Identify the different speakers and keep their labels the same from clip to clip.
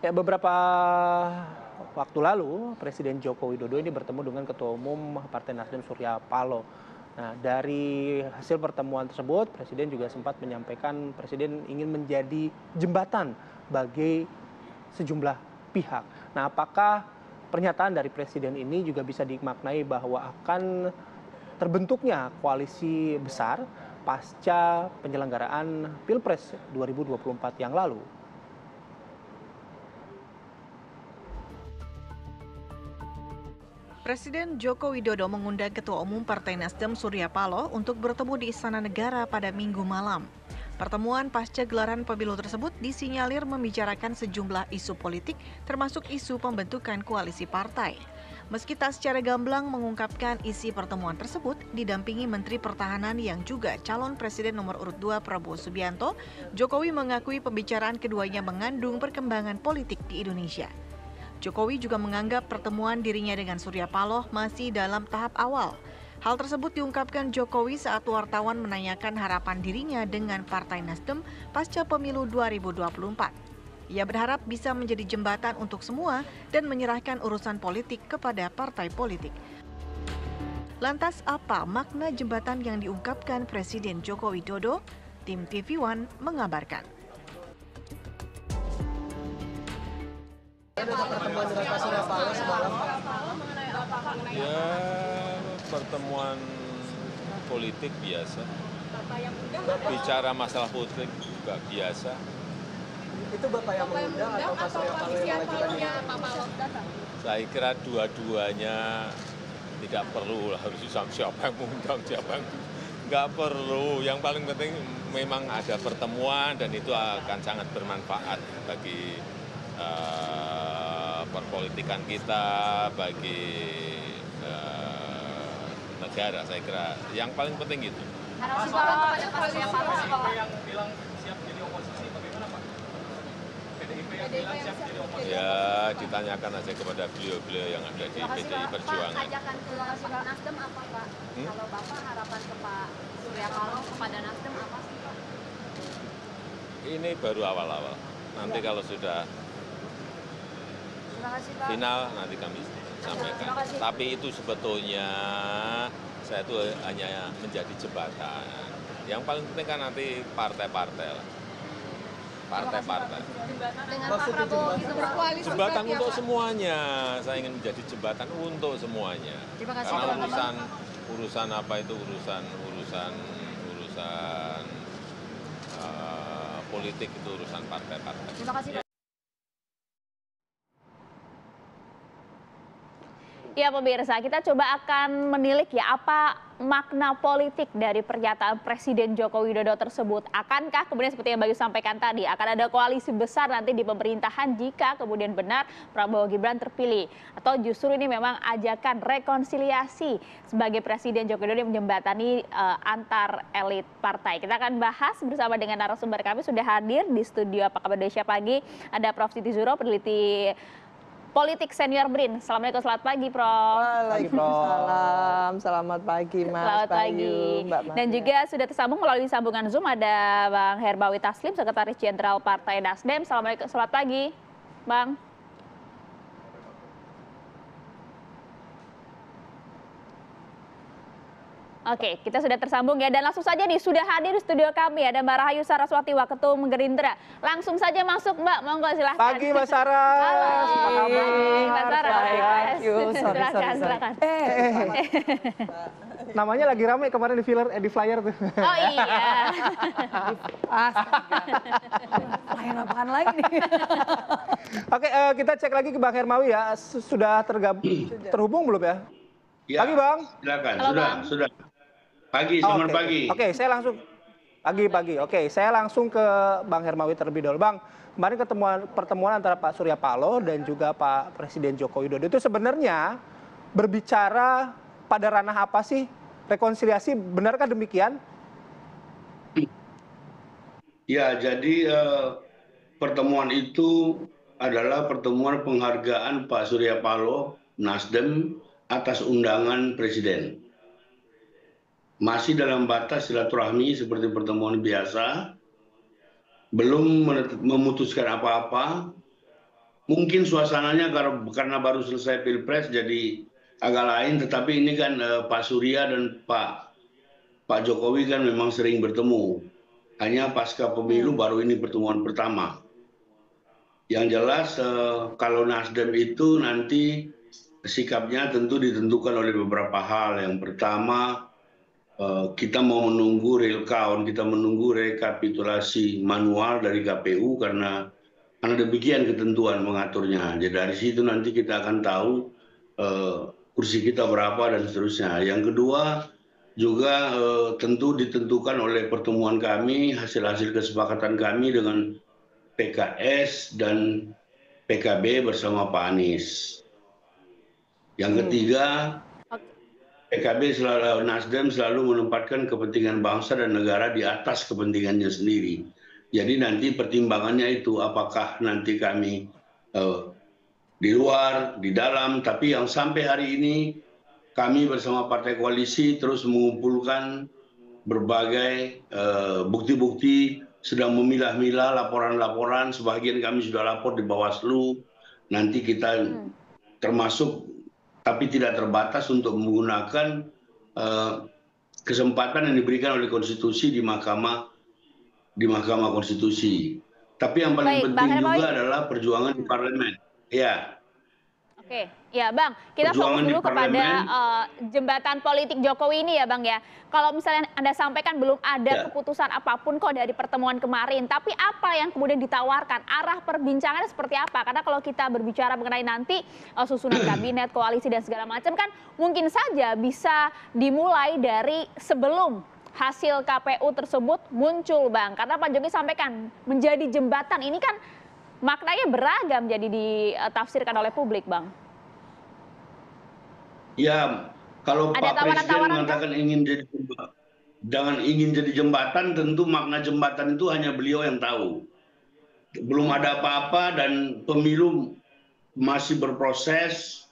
Speaker 1: Ya, beberapa waktu lalu Presiden Joko Widodo ini bertemu dengan Ketua Umum Partai Nasdem Surya Paloh. Nah, dari hasil pertemuan tersebut, Presiden juga sempat menyampaikan Presiden ingin menjadi jembatan bagi sejumlah pihak. Nah, apakah pernyataan dari Presiden ini juga bisa dimaknai bahwa akan terbentuknya koalisi besar pasca penyelenggaraan Pilpres 2024 yang lalu?
Speaker 2: Presiden Joko Widodo mengundang Ketua Umum Partai Nasdem Surya Paloh untuk bertemu di Istana Negara pada Minggu malam. Pertemuan pasca gelaran pemilu tersebut disinyalir membicarakan sejumlah isu politik, termasuk isu pembentukan koalisi partai. Meski tak secara gamblang mengungkapkan isi pertemuan tersebut, didampingi Menteri Pertahanan yang juga calon Presiden nomor urut 2 Prabowo Subianto, Jokowi mengakui pembicaraan keduanya mengandung perkembangan politik di Indonesia. Jokowi juga menganggap pertemuan dirinya dengan Surya Paloh masih dalam tahap awal. Hal tersebut diungkapkan Jokowi saat wartawan menanyakan harapan dirinya dengan Partai Nasdem pasca pemilu 2024. Ia berharap bisa menjadi jembatan untuk semua dan menyerahkan urusan politik kepada partai politik. Lantas apa makna jembatan yang diungkapkan Presiden Joko Widodo? Tim TV One mengabarkan.
Speaker 3: Ya, pertemuan politik biasa. Bicara masalah politik juga biasa.
Speaker 4: Itu Bapak yang mengundang atau Pak Surya Paloh yang mengajukannya?
Speaker 3: Saya kira dua-duanya tidak perlu harus siapa yang mengundang, siapa yang nggak perlu. Yang paling penting memang ada pertemuan dan itu akan sangat bermanfaat bagi perpolitikan kita, bagi negara, saya kira yang paling penting itu.
Speaker 5: Harapan kepada Pak Surya Paloh
Speaker 4: yang bilang siap jadi oposisi, bagaimana Pak? PDIP yang bilang siap jadi oposisi.
Speaker 3: Ya, ditanyakan aja kepada beliau-beliau yang ada di PDI Perjuangan.
Speaker 5: Pak, ajakan ke Pak Nasdem apa Pak? Kalau Bapak harapan ke Pak Surya Paloh kepada Nasdem apa sih Pak?
Speaker 3: Ini baru awal-awal. Nanti kalau sudah final nanti kami sampaikan. Tapi itu sebetulnya saya itu hanya menjadi jembatan. Yang paling penting kan nanti partai-partai lah. Partai-partai.
Speaker 5: Dengan Pak Prabowo itu berkoalisi.
Speaker 3: Jembatan untuk semuanya. Saya ingin menjadi jembatan untuk semuanya. Karena urusan apa itu urusan politik itu urusan partai-partai.
Speaker 5: Terima kasih Pak.
Speaker 6: Ya pemirsa, kita coba akan menilik ya apa makna politik dari pernyataan Presiden Joko Widodo tersebut. Akankah kemudian seperti yang Bayu sampaikan tadi, akan ada koalisi besar nanti di pemerintahan jika kemudian benar Prabowo Gibran terpilih? Atau justru ini memang ajakan rekonsiliasi sebagai Presiden Joko Widodo yang menjembatani antar elit partai? Kita akan bahas bersama dengan narasumber kami sudah hadir di studio Apa Kabar Indonesia Pagi. Ada Prof. Siti Zuro, peneliti Politik Senior BRIN. Assalamualaikum, selamat pagi Prof.
Speaker 7: Waalaikumsalam, selamat pagi Mas.
Speaker 6: Selamat pagi.
Speaker 7: Mbak
Speaker 6: Dan juga sudah tersambung melalui sambungan Zoom ada Bang Herbawi Taslim, Sekretaris Jenderal Partai Nasdem. Assalamualaikum, selamat pagi Bang. Oke, kita sudah tersambung ya, dan langsung saja nih sudah hadir di studio kami ada Mbak Rahayu Saraswati, Waketum Gerindra. Langsung saja masuk Mbak, monggo silahkan.
Speaker 1: Pagi Mbak Sarah.
Speaker 6: Halo.
Speaker 1: Apa kabar?
Speaker 6: Mbak Sarah. Silakan.
Speaker 1: Namanya lagi ramai kemarin di flyer tuh.
Speaker 6: Oh iya.
Speaker 7: Flyer apaan lagi nih?
Speaker 1: Oke, kita cek lagi ke Bang Hermawi ya. Sudah terhubung belum ya?
Speaker 8: Ya,
Speaker 1: pagi Bang.
Speaker 8: Silakan.
Speaker 6: Halo,
Speaker 8: Sudah. Pagi, selamat pagi.
Speaker 1: Oke, saya langsung pagi. Oke, saya langsung ke Bang Hermawi terlebih dahulu. Bang, kemarin pertemuan antara Pak Surya Paloh dan juga Pak Presiden Joko Widodo itu sebenarnya berbicara pada ranah apa sih? Rekonsiliasi, benarkah demikian?
Speaker 8: Ya, jadi pertemuan itu adalah pertemuan penghargaan Pak Surya Paloh, Nasdem, atas undangan Presiden. Masih dalam batas silaturahmi seperti pertemuan biasa, belum memutuskan apa-apa, mungkin suasananya karena baru selesai Pilpres jadi agak lain, tetapi ini kan Pak Surya dan Pak Jokowi kan memang sering bertemu. Hanya pasca pemilu baru ini pertemuan pertama. Yang jelas kalau Nasdem itu nanti sikapnya tentu ditentukan oleh beberapa hal. Yang pertama, kita mau menunggu real count, kita menunggu rekapitulasi manual dari KPU karena demikian ketentuan mengaturnya. Jadi dari situ nanti kita akan tahu kursi kita berapa dan seterusnya. Yang kedua juga tentu ditentukan oleh pertemuan kami, hasil-hasil kesepakatan kami dengan PKS dan PKB bersama Pak Anies. Yang ketiga, PKB Nasdem selalu menempatkan kepentingan bangsa dan negara di atas kepentingannya sendiri. Jadi nanti pertimbangannya itu apakah nanti kami di luar, di dalam, tapi yang sampai hari ini kami bersama partai koalisi terus mengumpulkan berbagai bukti-bukti, sedang memilah-milah laporan-laporan, sebagian kami sudah lapor di Bawaslu, nanti kita termasuk tapi tidak terbatas untuk menggunakan kesempatan yang diberikan oleh konstitusi di Mahkamah Konstitusi. Tapi yang paling penting juga adalah perjuangan di parlemen. Ya.
Speaker 6: Oke, ya Bang, kita fokus dulu kepada jembatan politik Jokowi ini ya Bang ya. Kalau misalnya Anda sampaikan belum ada keputusan apapun kok dari pertemuan kemarin, tapi apa yang kemudian ditawarkan, arah perbincangannya seperti apa? Karena kalau kita berbicara mengenai nanti susunan kabinet, koalisi dan segala macam kan mungkin saja bisa dimulai dari sebelum hasil KPU tersebut muncul Bang. Karena Pak Jokowi sampaikan menjadi jembatan ini kan maknanya beragam jadi ditafsirkan oleh publik, Bang.
Speaker 8: Ya, kalau
Speaker 6: ada
Speaker 8: Pak Presiden mengatakan ingin jadi jembatan, tentu makna jembatan itu hanya beliau yang tahu. Belum ada apa-apa dan pemilu masih berproses.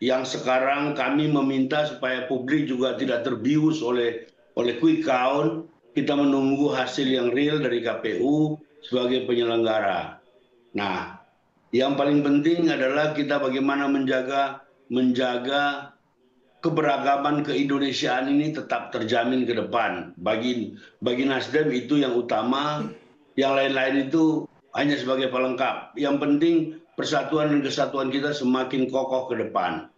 Speaker 8: Yang sekarang kami meminta supaya publik juga tidak terbius oleh quick count. Kita menunggu hasil yang real dari KPU sebagai penyelenggara. Nah, yang paling penting adalah kita bagaimana menjaga keberagaman keindonesiaan ini tetap terjamin ke depan. Bagi Nasdem itu yang utama, yang lain-lain itu hanya sebagai pelengkap. Yang penting persatuan dan kesatuan kita semakin kokoh ke depan.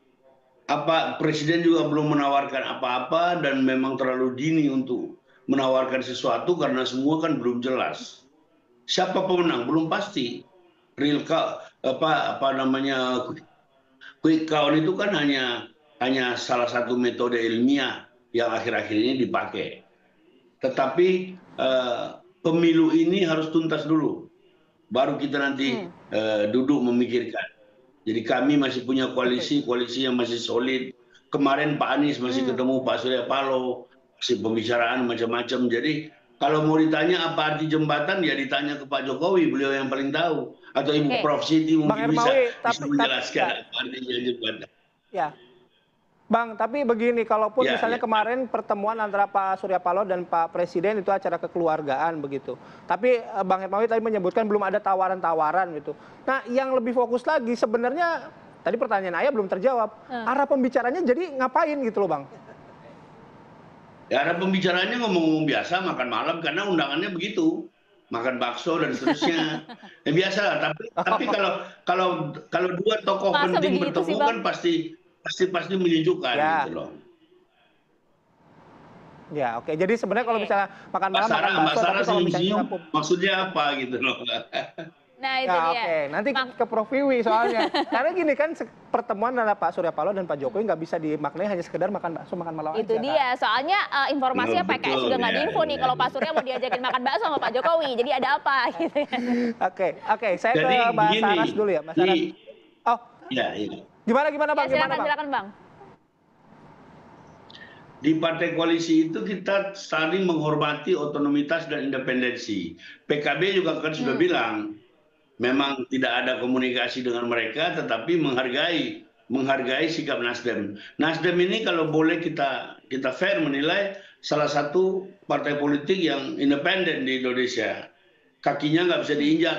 Speaker 8: Presiden juga belum menawarkan apa-apa dan memang terlalu dini untuk menawarkan sesuatu karena semua kan belum jelas. Siapa pemenang belum pasti. Real count, quick count itu kan hanya salah satu metode ilmiah yang akhir-akhir ini dipakai. Tetapi pemilu ini harus tuntas dulu, baru kita nanti duduk memikirkan. Jadi kami masih punya koalisi yang masih solid. Kemarin Pak Anies masih ketemu Pak Surya Paloh, masih pembicaraan macam-macam. Jadi kalau mau ditanya apa arti jembatan, ya ditanya ke Pak Jokowi, beliau yang paling tahu. Atau Ibu Prof. Siti mungkin bisa menjelaskan apa artinya jembatan. Ya.
Speaker 1: Bang, tapi begini, kalaupun misalnya kemarin pertemuan antara Pak Surya Paloh dan Pak Presiden itu acara kekeluargaan begitu. Tapi Bang Hermawi tadi menyebutkan belum ada tawaran-tawaran gitu. Nah, yang lebih fokus lagi sebenarnya tadi pertanyaan Ayah belum terjawab. Arah pembicaranya jadi ngapain gitu loh, Bang?
Speaker 8: Ya, arah pembicaranya ngomong-ngomong biasa, makan malam karena undangannya begitu. Makan bakso dan seterusnya. Ya biasa lah, tapi kalau dua tokoh penting bertemu kan pasti menyejukkan gitu loh.
Speaker 1: Ya, oke. Jadi sebenarnya kalau misalnya makan malam makan bakso, tapi kalau misalnya
Speaker 8: maksudnya apa gitu loh.
Speaker 6: Nah, itu
Speaker 1: ya,
Speaker 6: dia.
Speaker 1: Oke, nanti ke Prof. Wiwi soalnya. Karena gini kan pertemuan antara Pak Surya Paloh dan Pak Jokowi nggak bisa dimaknai hanya sekedar makan bakso, makan malam aja.
Speaker 6: Itu dia, soalnya informasinya PKS juga nggak diinfo nih kalau Pak Surya mau diajakin makan bakso sama Pak Jokowi. Jadi ada apa gitu ya.
Speaker 1: Oke, saya ke Mbak Saras dulu ya, Mbak Saras.
Speaker 8: Iya.
Speaker 1: Gimana Bang?
Speaker 6: Silakan Bang.
Speaker 8: Di partai koalisi itu kita saling menghormati otonomitas dan independensi. PKB juga kan sudah bilang, memang tidak ada komunikasi dengan mereka, tetapi menghargai sikap Nasdem. Nasdem ini kalau boleh kita fair menilai salah satu partai politik yang independen di Indonesia. Kakinya nggak bisa diinjak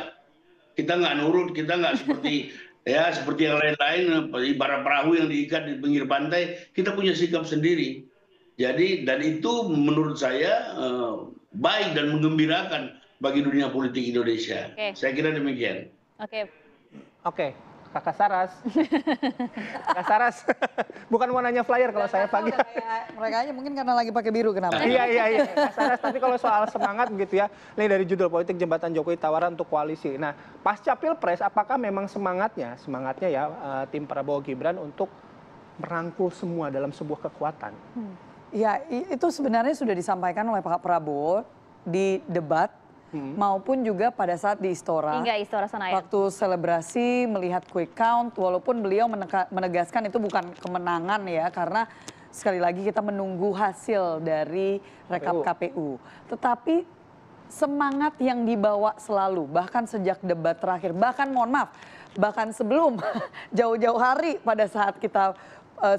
Speaker 8: Kita nggak nurut, kita nggak seperti seperti yang lain-lain, ibarat perahu yang diikat di pinggir pantai, kita punya sikap sendiri. Jadi dan itu menurut saya baik dan menggembirakan bagi dunia politik Indonesia. Saya kira demikian.
Speaker 1: Oke. Kakak Saras. Kakak Saras. Bukan mau nanya flyer kalau saya pagi.
Speaker 7: Mereka aja mungkin karena lagi pakai biru, kenapa?
Speaker 1: Iya. Kakak Saras, tapi kalau soal semangat begitu ya. Ini dari judul politik jembatan Jokowi tawaran untuk koalisi. Nah, pasca Pilpres apakah memang semangatnya ya tim Prabowo Gibran untuk merangkul semua dalam sebuah kekuatan?
Speaker 7: Ya, itu sebenarnya sudah disampaikan oleh Pak Prabowo di debat maupun juga pada saat di Istora.
Speaker 6: Hingga Istora Senayan.
Speaker 7: Waktu selebrasi melihat quick count, walaupun beliau menegaskan itu bukan kemenangan ya, karena sekali lagi kita menunggu hasil dari rekap KPU. Tetapi semangat yang dibawa selalu, bahkan sejak debat terakhir, bahkan mohon maaf, bahkan sebelum jauh-jauh hari pada saat kita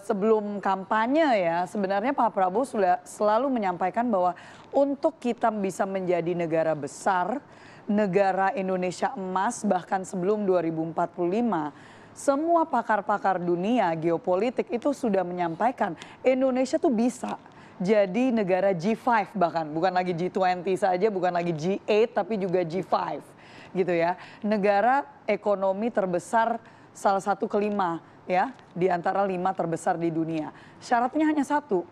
Speaker 7: sebelum kampanye ya, sebenarnya Pak Prabowo sudah selalu menyampaikan bahwa untuk kita bisa menjadi negara besar, negara Indonesia emas, bahkan sebelum 2045, semua pakar-pakar dunia geopolitik itu sudah menyampaikan Indonesia tuh bisa jadi negara G5 bahkan, bukan lagi G20 saja, bukan lagi G8 tapi juga G5 gitu ya. Negara ekonomi terbesar salah satu kelima ya, di antara 5 terbesar di dunia. Syaratnya hanya satu,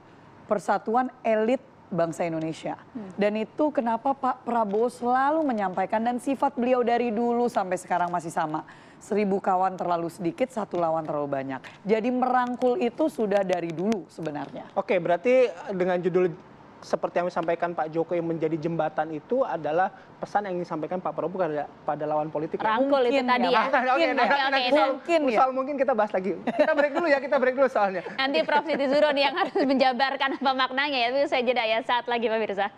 Speaker 7: persatuan elit bangsa Indonesia. Dan itu kenapa Pak Prabowo selalu menyampaikan, dan sifat beliau dari dulu sampai sekarang masih sama. 1000 kawan terlalu sedikit, 1 lawan terlalu banyak. Jadi merangkul itu sudah dari dulu sebenarnya.
Speaker 1: Oke, berarti dengan judul seperti yang disampaikan Pak Jokowi menjadi jembatan itu adalah pesan yang disampaikan Pak Prabowo pada lawan politik.
Speaker 6: Rangkul itu tadi ya.
Speaker 1: Mungkin kita bahas lagi. Kita break dulu soalnya.
Speaker 6: Nanti Prof Siti Zuro nih yang harus menjabarkan apa maknanya ya. Itu saya jeda ya saat lagi pemirsa.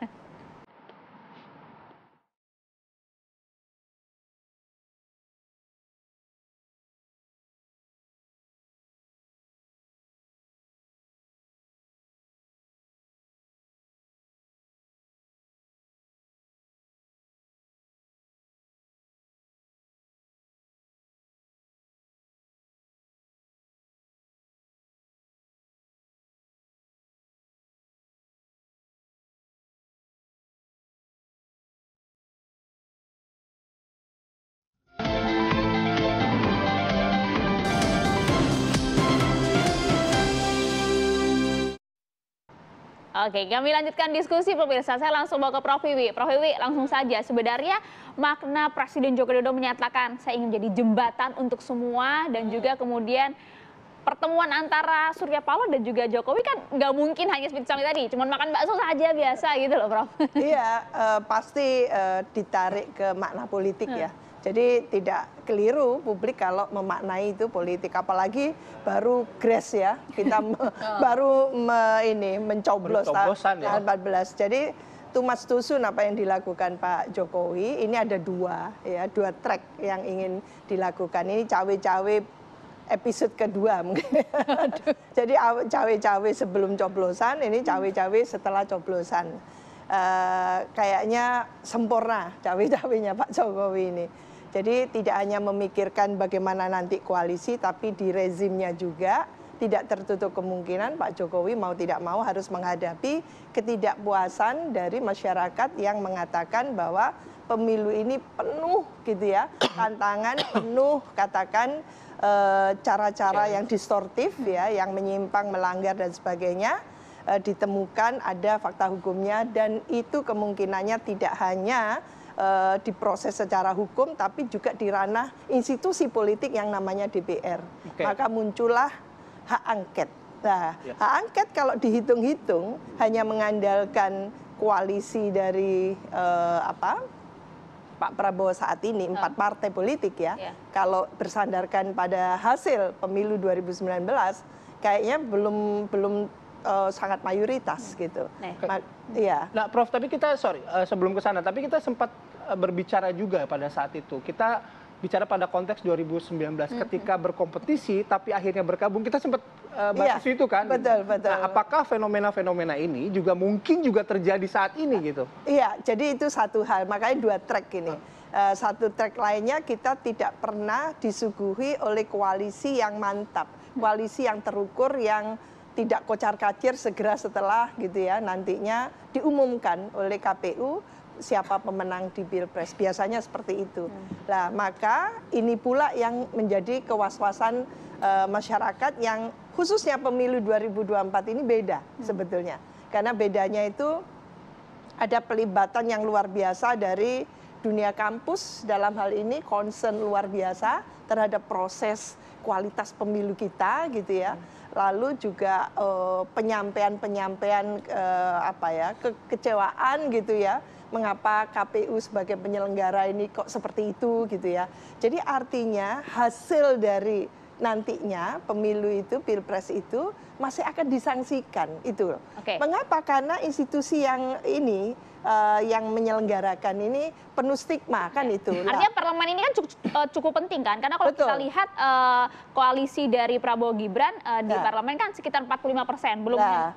Speaker 6: Oke, kami lanjutkan diskusi pemirsa. Saya langsung bawa ke Prof Wiwi. Prof Wiwi, langsung saja. Sebenarnya makna Presiden Joko Widodo menyatakan saya ingin menjadi jembatan untuk semua, dan juga kemudian pertemuan antara Surya Paloh dan juga Jokowi kan nggak mungkin hanya seperti Sami tadi, cuma makan bakso saja biasa gitu loh, Prof.
Speaker 9: Iya, pasti ditarik ke makna politik ya. Jadi tidak keliru publik kalau memaknai itu politik, apalagi baru grace ya, kita baru mencoblos tanggal 14. Jadi too much too soon apa yang dilakukan Pak Jokowi. Ini ada dua track yang ingin dilakukan. Ini cawe-cawe episode kedua mungkin. Jadi cawe-cawe sebelum coblosan, ini cawe-cawe setelah coblosan. Kayaknya sempurna cawe-cawenya Pak Jokowi ini. Jadi tidak hanya memikirkan bagaimana nanti koalisi, tapi di rezimnya juga tidak tertutup kemungkinan Pak Jokowi mau tidak mau harus menghadapi ketidakpuasan dari masyarakat yang mengatakan bahwa pemilu ini penuh gitu ya, tantangan penuh, katakan cara-cara yang distortif ya, yang menyimpang, melanggar dan sebagainya. Ditemukan ada fakta hukumnya, dan itu kemungkinannya tidak hanya diproses secara hukum, tapi juga di ranah institusi politik yang namanya DPR. Maka muncullah hak angket. Nah, hak angket kalau dihitung-hitung hanya mengandalkan koalisi dari Pak Prabowo saat ini, 4 partai politik ya. Kalau bersandarkan pada hasil pemilu 2019, kayaknya belum sangat mayoritas gitu. Iya.
Speaker 1: Nah, Prof, tapi kita sebelum ke sana, tapi kita sempat berbicara juga pada saat itu. Kita bicara pada konteks 2019 ketika berkompetisi tapi akhirnya bergabung, kita sempat bahas itu kan.
Speaker 9: Betul.
Speaker 1: Nah, apakah fenomena-fenomena ini juga mungkin juga terjadi saat ini gitu?
Speaker 9: Iya, jadi itu satu hal, makanya 2 track ini. satu track lainnya kita tidak pernah disuguhi oleh koalisi yang mantap, koalisi yang terukur, yang tidak kocar-kacir segera setelah gitu ya nantinya diumumkan oleh KPU siapa pemenang di Pilpres. Biasanya seperti itu. Nah, maka ini pula yang menjadi kewaswasan masyarakat yang khususnya pemilu 2024 ini beda sebetulnya. Karena bedanya itu ada pelibatan yang luar biasa dari dunia kampus dalam hal ini, concern luar biasa terhadap proses kualitas pemilu kita gitu ya. Lalu juga penyampaian kekecewaan gitu ya, mengapa KPU sebagai penyelenggara ini kok seperti itu gitu ya. Jadi artinya hasil dari nantinya pemilu itu, Pilpres itu masih akan disangsikan itu. Mengapa? Karena institusi yang ini yang menyelenggarakan ini penuh stigma kan itu.
Speaker 6: Artinya parlemen ini kan cukup penting kan, karena kalau kita lihat koalisi dari Prabowo Gibran di parlemen kan sekitar 45%,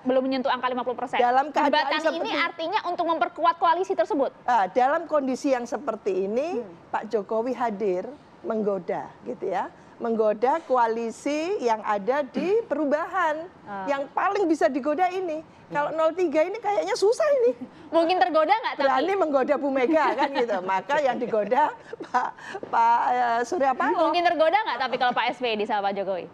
Speaker 6: belum menyentuh angka 50%.
Speaker 9: Dalam keadaan
Speaker 6: jembatan ini artinya untuk memperkuat koalisi tersebut.
Speaker 9: Dalam kondisi yang seperti ini, Pak Jokowi hadir menggoda gitu ya. Menggoda koalisi yang ada di perubahan. Yang paling bisa digoda ini. Kalau 03 ini kayaknya susah ini.
Speaker 6: Mungkin tergoda nggak?
Speaker 9: Berani menggoda Bu Mega kan gitu. Maka yang digoda Pak Surya Paloh.
Speaker 6: Mungkin tergoda nggak tapi kalau Pak SBY di sama Pak Jokowi?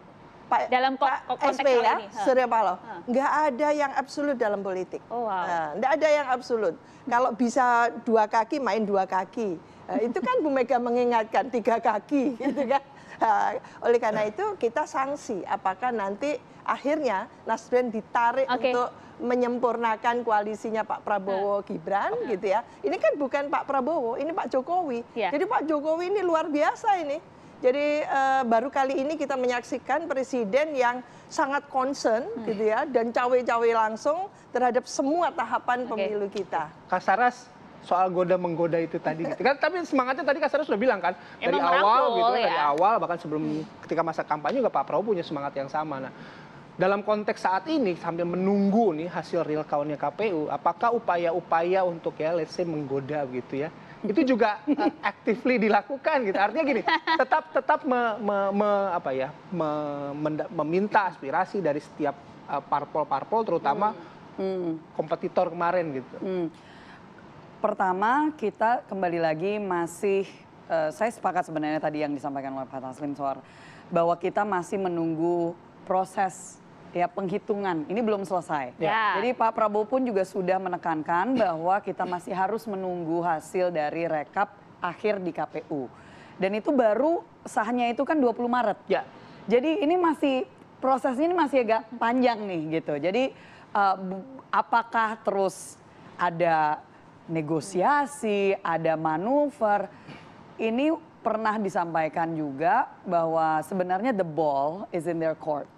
Speaker 6: Dalam konteks
Speaker 9: SBY ya,
Speaker 6: ini.
Speaker 9: Surya Paloh. Nggak ada yang absolut dalam politik. Nggak ada yang absolut. Kalau bisa 2 kaki, main 2 kaki. Itu kan Bu Mega mengingatkan 3 kaki gitu kan. Oleh karena itu kita sanksi apakah nanti akhirnya Nasdem ditarik untuk menyempurnakan koalisinya Pak Prabowo Gibran gitu ya. Ini kan bukan Pak Prabowo, ini Pak Jokowi. Jadi Pak Jokowi ini luar biasa ini. Jadi baru kali ini kita menyaksikan presiden yang sangat concern gitu ya dan cawe-cawe langsung terhadap semua tahapan pemilu kita.
Speaker 1: Kak Saras, soal goda-menggoda itu tadi gitu kan, tapi semangatnya tadi Kak Saras sudah bilang kan dari awal gitu, dari awal bahkan sebelum ketika masa kampanye juga Pak Prabowo punya semangat yang sama. Nah, dalam konteks saat ini sambil menunggu nih hasil real count-nya KPU, apakah upaya-upaya untuk ya let's say menggoda gitu ya, itu juga actively dilakukan gitu. Artinya gini, tetap meminta aspirasi dari setiap parpol-parpol terutama kompetitor kemarin gitu.
Speaker 7: Pertama, kita kembali lagi masih, saya sepakat sebenarnya tadi yang disampaikan oleh Pak Taslim Soar, bahwa kita masih menunggu proses ya penghitungan, ini belum selesai. Jadi Pak Prabowo pun juga sudah menekankan bahwa kita masih harus menunggu hasil dari rekap akhir di KPU. Dan itu baru sahnya itu kan 20 Maret. Jadi ini masih, prosesnya ini masih agak panjang nih gitu. Jadi apakah terus ada negosiasi, ada manuver. Ini pernah disampaikan juga bahwa sebenarnya the ball is in their court.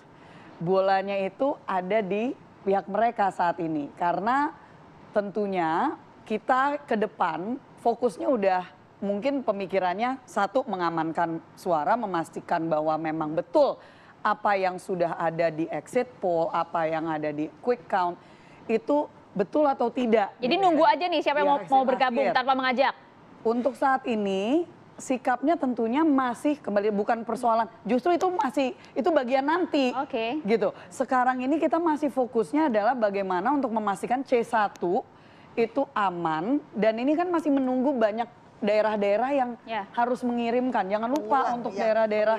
Speaker 7: Bolanya itu ada di pihak mereka saat ini. Karena tentunya kita ke depan fokusnya udah mungkin pemikirannya satu mengamankan suara, memastikan bahwa memang betul apa yang sudah ada di exit poll, apa yang ada di quick count itu betul atau tidak.
Speaker 6: Jadi nunggu aja nih siapa yang mau bergabung tanpa mengajak.
Speaker 7: Untuk saat ini sikapnya tentunya masih kembali bukan persoalan, justru itu bagian nanti. Gitu. Sekarang ini kita masih fokusnya adalah bagaimana untuk memastikan C1 itu aman dan ini kan masih menunggu banyak daerah-daerah yang harus mengirimkan. Jangan lupa untuk daerah-daerah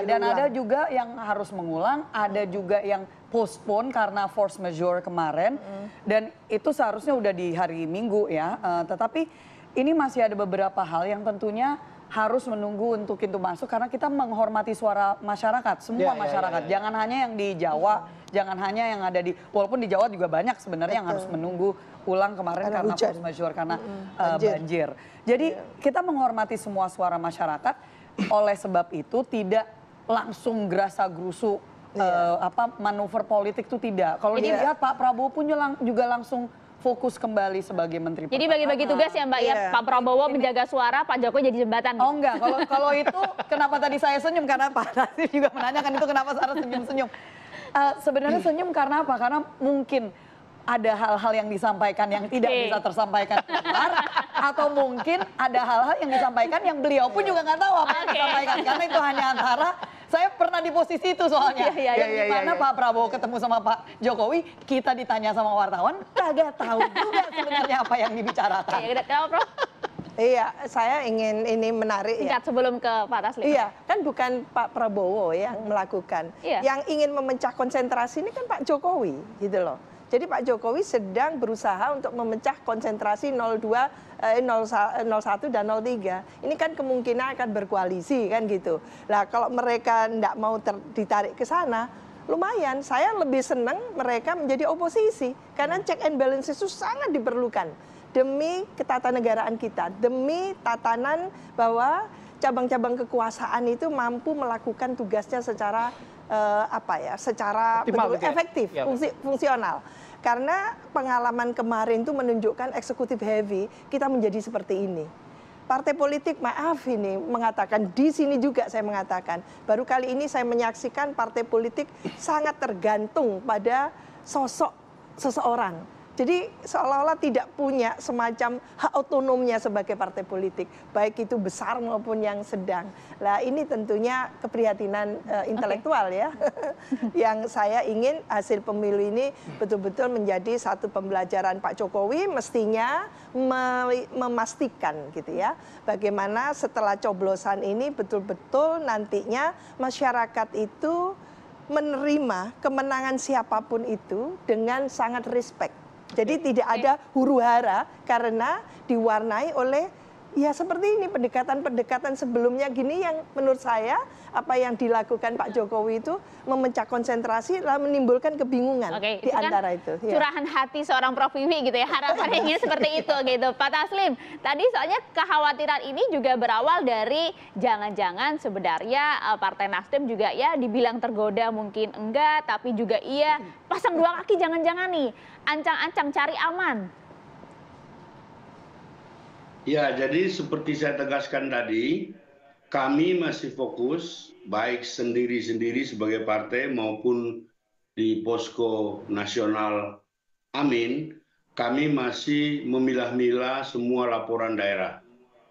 Speaker 7: dan ada juga yang harus mengulang, ada juga yang postpone karena force majeure kemarin dan itu seharusnya udah di hari Minggu ya. Tetapi ini masih ada beberapa hal yang tentunya harus menunggu untuk pintu masuk karena kita menghormati suara masyarakat, semua masyarakat. Jangan hanya yang di Jawa, jangan hanya yang ada di, walaupun di Jawa juga banyak sebenarnya yang harus menunggu ulang kemarin karena force majeure, karena banjir. Jadi kita menghormati semua suara masyarakat, oleh sebab itu tidak langsung gerasa-gerusu manuver politik itu tidak. Kalau dilihat Pak Prabowo pun juga langsung fokus kembali sebagai menteri pertahanan.
Speaker 6: Jadi bagi-bagi tugas ya Mbak ya, Pak Prabowo menjaga suara, Pak Jokowi jadi jembatan.
Speaker 7: Oh enggak, kalau itu kenapa tadi saya senyum karena Pak Taslim juga menanyakan itu kenapa Sarah senyum-senyum. Sebenarnya senyum karena apa? Karena mungkin ada hal-hal yang disampaikan yang tidak bisa tersampaikan keluar, atau mungkin ada hal-hal yang disampaikan yang beliau pun juga nggak tahu apa yang disampaikan, karena itu hanya antara, saya pernah di posisi itu soalnya, yang dimana Pak Prabowo ketemu sama Pak Jokowi, kita ditanya sama wartawan, kagak tahu juga sebenarnya apa yang dibicarakan.
Speaker 6: Kenapa, Prof?
Speaker 9: Iya, saya ingin ini menarik
Speaker 6: Singkat sebelum ke Pak Taslim.
Speaker 9: Iya, kan bukan Pak Prabowo yang melakukan. Yang ingin memecah konsentrasi ini kan Pak Jokowi, gitu loh. Jadi Pak Jokowi sedang berusaha untuk memecah konsentrasi 01 dan 03. Ini kan kemungkinan akan berkoalisi kan gitu. Nah kalau mereka tidak mau ditarik ke sana, lumayan. Saya lebih senang mereka menjadi oposisi. Karena check and balance itu sangat diperlukan. Demi ketatanegaraan kita, demi tatanan bahwa cabang-cabang kekuasaan itu mampu melakukan tugasnya secara secara efektif, fungsional. Karena pengalaman kemarin itu menunjukkan eksekutif heavy, kita menjadi seperti ini. Partai politik, maaf ini mengatakan, di sini juga saya mengatakan, baru kali ini saya menyaksikan partai politik sangat tergantung pada sosok seseorang. Jadi seolah-olah tidak punya semacam hak otonomnya sebagai partai politik, baik itu besar maupun yang sedang. Nah ini tentunya keprihatinan intelektual ya, yang saya ingin hasil pemilu ini betul-betul menjadi satu pembelajaran. Pak Jokowi mestinya memastikan gitu ya, bagaimana setelah coblosan ini betul-betul nantinya masyarakat itu menerima kemenangan siapapun itu dengan sangat respect. Jadi tidak ada huru-hara karena diwarnai oleh ya seperti ini pendekatan-pendekatan sebelumnya gini yang menurut saya apa yang dilakukan Pak Jokowi itu memecah konsentrasi lalu menimbulkan kebingungan di antara itu.
Speaker 6: Curahan hati seorang Prof Wiwi gitu ya, harapannya ingin seperti itu gitu. Pak Taslim, tadi soalnya kekhawatiran ini juga berawal dari jangan-jangan sebenarnya Partai Nasdem juga ya dibilang tergoda mungkin enggak, tapi juga iya pasang dua kaki jangan-jangan nih, ancang-ancang cari aman.
Speaker 8: Ya, jadi seperti saya tegaskan tadi, kami masih fokus baik sendiri-sendiri sebagai partai maupun di Posko Nasional Amin, kami masih memilah-milah semua laporan daerah.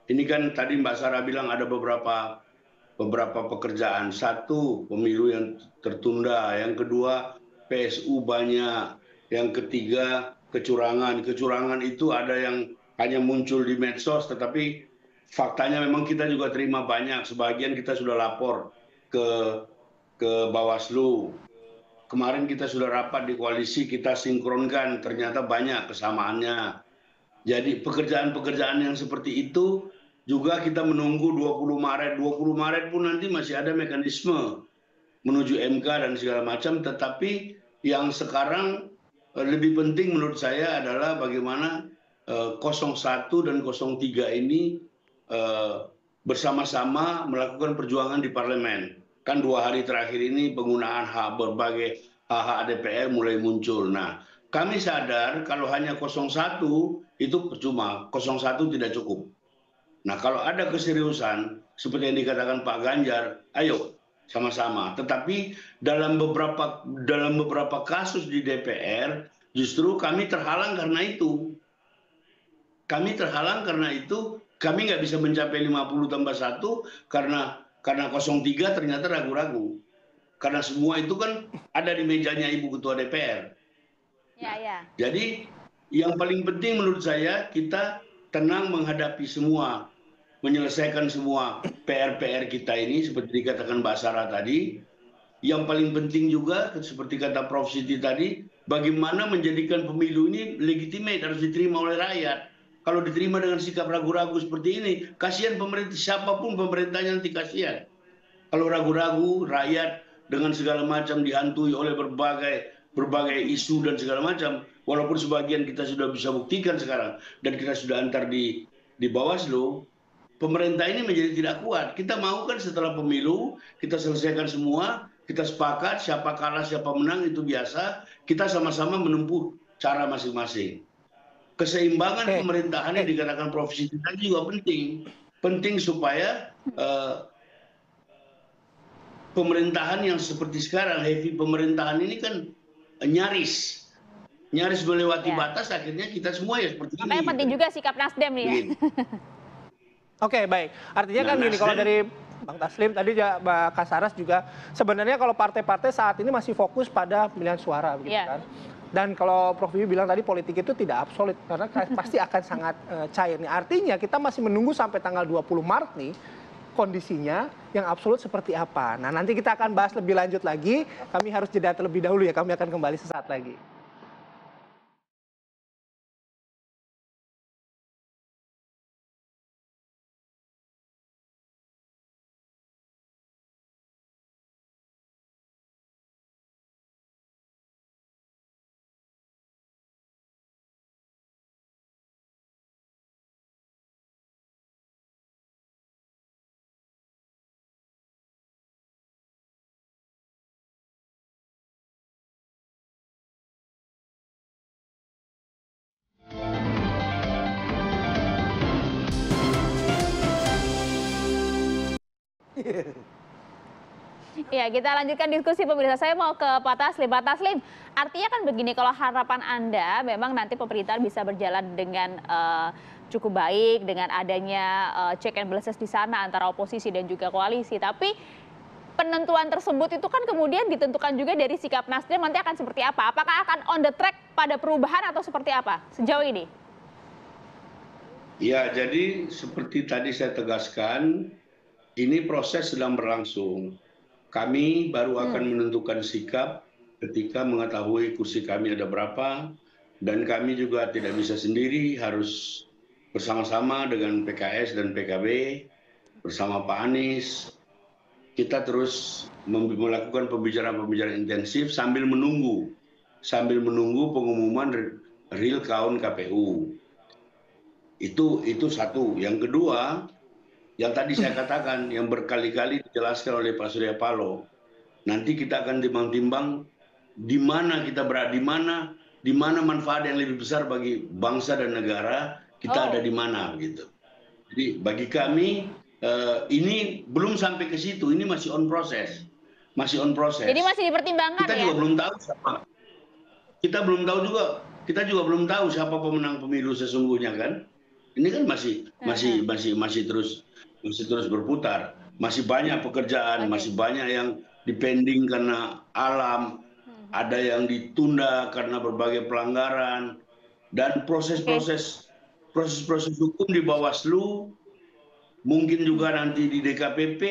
Speaker 8: Ini kan tadi Mbak Sarah bilang ada beberapa pekerjaan. Satu, pemilu yang tertunda. Yang kedua, PSU banyak. Yang ketiga, kecurangan. Kecurangan itu ada yang hanya muncul di medsos, tetapi faktanya memang kita juga terima banyak. Sebagian kita sudah lapor ke Bawaslu. Kemarin kita sudah rapat di koalisi, kita sinkronkan, ternyata banyak kesamaannya. Jadi pekerjaan-pekerjaan yang seperti itu juga kita menunggu 20 Maret. 20 Maret pun nanti masih ada mekanisme menuju MK dan segala macam, tetapi yang sekarang lebih penting menurut saya adalah bagaimana 01 dan 03 ini bersama-sama melakukan perjuangan di parlemen. Kan 2 hari terakhir ini penggunaan berbagai hak DPR mulai muncul. Nah, kami sadar kalau hanya 01 itu percuma, 01 tidak cukup. Nah, kalau ada keseriusan seperti yang dikatakan Pak Ganjar, ayo sama-sama. Tetapi dalam beberapa kasus di DPR justru kami terhalang karena itu. Kami terhalang karena itu, kami nggak bisa mencapai 50 tambah 1 karena 03 ternyata ragu-ragu. Karena semua itu kan ada di mejanya Ibu Ketua DPR. Jadi yang paling penting menurut saya kita tenang menghadapi semua, menyelesaikan semua PR-PR kita ini seperti dikatakan Mbak Sarah tadi. Yang paling penting juga seperti kata Prof Siti tadi, bagaimana menjadikan pemilu ini legitimate, harus diterima oleh rakyat. Kalau diterima dengan sikap ragu-ragu seperti ini, kasihan pemerintah, siapapun pemerintahnya nanti kasihan. Kalau ragu-ragu, rakyat dengan segala macam dihantui oleh berbagai isu dan segala macam, walaupun sebagian kita sudah bisa buktikan sekarang, dan kita sudah antar di Bawaslu, pemerintah ini menjadi tidak kuat. Kita mau kan setelah pemilu, kita selesaikan semua, kita sepakat, siapa kalah, siapa menang, itu biasa, kita sama-sama menempuh cara masing-masing. Keseimbangan pemerintahan yang dikatakan Prof Siti tadi juga penting. Penting supaya pemerintahan yang seperti sekarang, heavy pemerintahan ini kan nyaris nyaris melewati batas, akhirnya kita semua ya seperti ini.
Speaker 6: Makanya penting juga sikap Nasdem nih ya.
Speaker 1: Oke, baik. Artinya kan gini, kalau dari Bang Taslim tadi Mbak Kasaras juga sebenarnya kalau partai-partai saat ini masih fokus pada pemilihan suara begitu kan. Dan kalau Prof Wiwi bilang tadi politik itu tidak absolut karena pasti akan sangat cair nih. Artinya kita masih menunggu sampai tanggal 20 Maret nih kondisinya yang absolut seperti apa. Nah, nanti kita akan bahas lebih lanjut lagi. Kami harus jeda terlebih dahulu ya. Kami akan kembali sesaat lagi.
Speaker 6: Ya, kita lanjutkan diskusi pemirsa. Saya mau ke Pak Taslim. Pak Taslim, artinya kan begini, kalau harapan Anda memang nanti pemerintahan bisa berjalan dengan cukup baik dengan adanya check and balances di sana antara oposisi dan juga koalisi. Tapi penentuan tersebut itu kan kemudian ditentukan juga dari sikap Nasdem nanti akan seperti apa? Apakah akan on the track pada perubahan atau seperti apa sejauh ini?
Speaker 8: Ya, jadi seperti tadi saya tegaskan, ini proses sedang berlangsung. Kami baru akan menentukan sikap ketika mengetahui kursi kami ada berapa, dan kami juga tidak bisa sendiri, harus bersama-sama dengan PKS dan PKB, bersama Pak Anies. Kita terus melakukan pembicaraan-pembicaraan intensif sambil menunggu pengumuman real count KPU. Itu satu. Yang kedua, yang tadi saya katakan, yang berkali-kali dijelaskan oleh Pak Surya Paloh, nanti kita akan timbang-timbang di mana kita berada, di mana manfaat yang lebih besar bagi bangsa dan negara, kita ada di mana gitu. Jadi bagi kami ini belum sampai ke situ, ini masih on proses.
Speaker 6: Jadi masih dipertimbangkan
Speaker 8: kita
Speaker 6: ya?
Speaker 8: juga belum tahu siapa. Kita juga belum tahu siapa pemenang pemilu sesungguhnya kan. Ini kan masih terus berputar. Masih banyak pekerjaan, masih banyak yang dipending karena alam, ada yang ditunda karena berbagai pelanggaran, dan proses-proses hukum di Bawaslu, mungkin juga nanti di DKPP,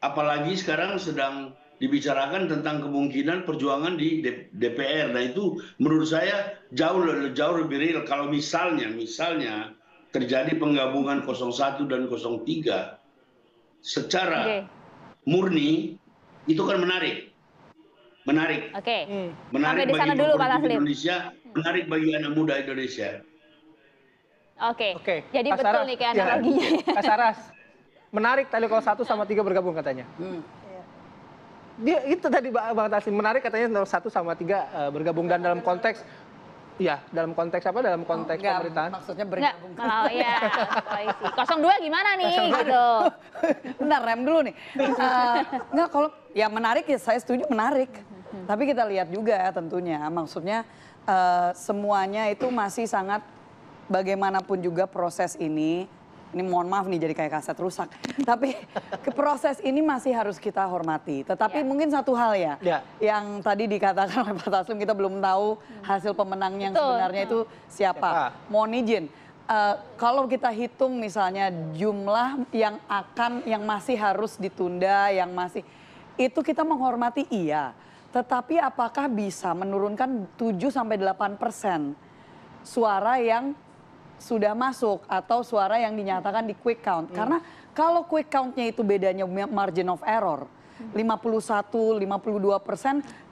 Speaker 8: apalagi sekarang sedang dibicarakan tentang kemungkinan perjuangan di DPR. Nah itu menurut saya jauh lebih real kalau misalnya terjadi penggabungan 01 dan 03 secara murni, itu kan menarik. Menarik bagi politik Indonesia, menarik bagi anak muda Indonesia.
Speaker 6: Oke. Jadi betul nih kayak analoginya.
Speaker 1: Kasaras, menarik tadi kalau 1 sama 3 bergabung katanya. Dia itu tadi Bang Taslim, menarik katanya 1 sama 3 bergabung, dan dalam konteks dalam konteks apa? Dalam konteks pemerintahan.
Speaker 7: Maksudnya bergabung.
Speaker 6: Oh iya, koalisi. 02 gimana nih? Gitu.
Speaker 7: Bentar, rem dulu nih. Enggak, kalau ya menarik ya saya setuju menarik. Tapi kita lihat juga tentunya, maksudnya semuanya itu masih sangat, bagaimanapun juga proses ini mohon maaf nih jadi kayak kaset rusak. Tapi proses ini masih harus kita hormati. Tetapi mungkin satu hal ya, yang tadi dikatakan oleh Pak Taslim, kita belum tahu hasil pemenang yang sebenarnya itu siapa. Mohon izin, kalau kita hitung misalnya jumlah yang masih harus ditunda, itu kita menghormati iya. Tetapi apakah bisa menurunkan 7-8% suara yang sudah masuk atau suara yang dinyatakan di quick count? Karena kalau quick countnya itu bedanya margin of error 51-52%,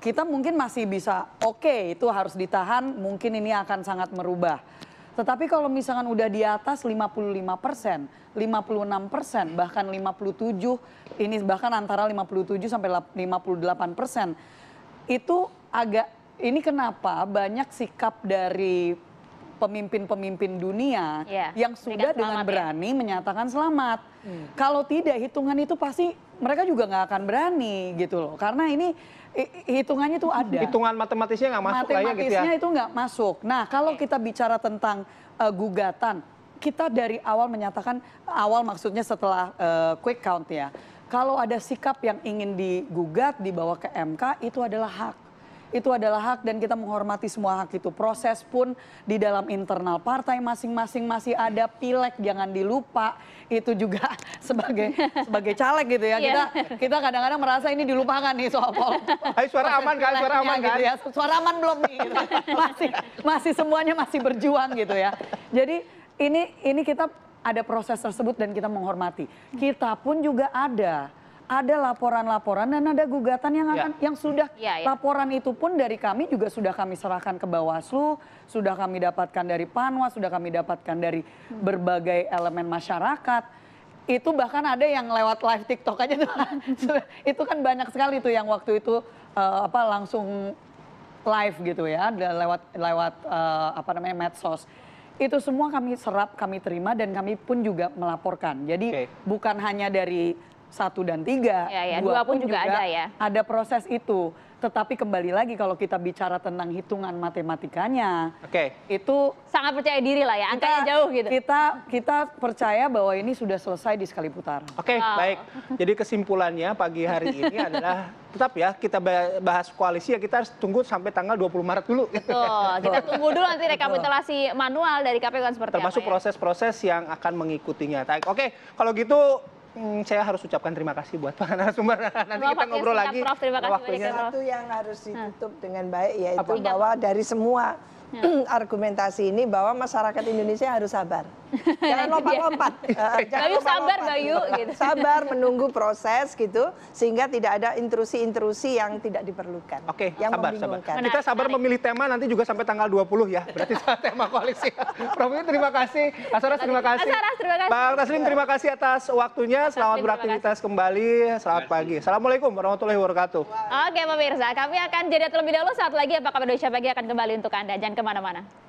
Speaker 7: kita mungkin masih bisa itu harus ditahan, mungkin ini akan sangat merubah. Tetapi kalau misalkan udah di atas 55%, 56%, bahkan 57%, ini bahkan antara 57 sampai 58%, itu agak, ini kenapa banyak sikap dari pemimpin-pemimpin dunia yang sudah dengan berani menyatakan selamat. Kalau tidak, hitungan itu pasti mereka juga nggak akan berani gitu loh. Karena ini hitungannya itu ada.
Speaker 1: Hitungan matematisnya nggak masuk lah ya gitu ya.
Speaker 7: Matematisnya itu nggak masuk. Nah, kalau kita bicara tentang gugatan, kita dari awal menyatakan, awal maksudnya setelah quick count ya. Kalau ada sikap yang ingin digugat, dibawa ke MK, itu adalah hak. Itu adalah hak dan kita menghormati semua hak itu. Proses pun di dalam internal partai masing-masing masih ada, pileg jangan dilupa. Itu juga sebagai caleg gitu ya. Kita kadang-kadang merasa ini dilupakan nih soal politik.
Speaker 1: Suara aman kan, suara aman kan.
Speaker 7: Gitu ya. Suara aman belum nih. Gitu. Masih semuanya masih berjuang gitu ya. Jadi ini kita ada proses tersebut dan kita menghormati. Kita pun juga ada laporan-laporan dan ada gugatan yang sudah laporan itu pun dari kami juga sudah kami serahkan ke Bawaslu, sudah kami dapatkan dari Panwas, sudah kami dapatkan dari berbagai elemen masyarakat. Itu bahkan ada yang lewat live TikTok aja tuh. Itu kan banyak sekali tuh yang waktu itu langsung live gitu ya, lewat medsos. Itu semua kami serap, kami terima dan kami pun juga melaporkan. Jadi bukan hanya dari 1 dan 3, 2 pun juga ada ya. Ada proses itu. Tetapi kembali lagi kalau kita bicara tentang hitungan matematikanya, itu
Speaker 6: sangat percaya diri lah ya, angkanya jauh gitu.
Speaker 7: Kita percaya bahwa ini sudah selesai di sekali putaran.
Speaker 1: Baik. Jadi kesimpulannya pagi hari ini adalah tetap ya kita bahas koalisi ya kita harus tunggu sampai tanggal 20 Maret dulu.
Speaker 6: Betul. Kita tunggu dulu nanti rekapitulasi manual dari KPU kan seperti
Speaker 1: termasuk
Speaker 6: apa ya.
Speaker 1: proses-proses yang akan mengikutinya. Oke, kalau gitu saya harus ucapkan terima kasih buat Pak narasumber. Nanti kita ngobrol lagi.
Speaker 6: Prof, terima kasih
Speaker 1: waktunya.
Speaker 9: Satu yang harus ditutup dengan baik yaitu bahwa dari semua argumentasi ini bahwa masyarakat Indonesia harus sabar. Jangan lompat-lompat.
Speaker 6: Bayu sabar, Bayu. Gitu.
Speaker 9: Sabar menunggu proses gitu sehingga tidak ada intrusi-intrusi yang tidak diperlukan. Yang
Speaker 1: sabar. Kita sabar memilih tema nanti juga sampai tanggal 20 ya. Berarti tema koalisi. Prof, terima kasih. Asaras, terima kasih. Bang Taslim, terima kasih atas waktunya. Selamat beraktivitas kembali. Selamat pagi. Assalamualaikum warahmatullahi wabarakatuh.
Speaker 6: Oke pemirsa, kami akan jeda terlebih dahulu. Saat lagi apa kabar Indonesia Pagi akan kembali untuk Anda. Jangan kemana-mana.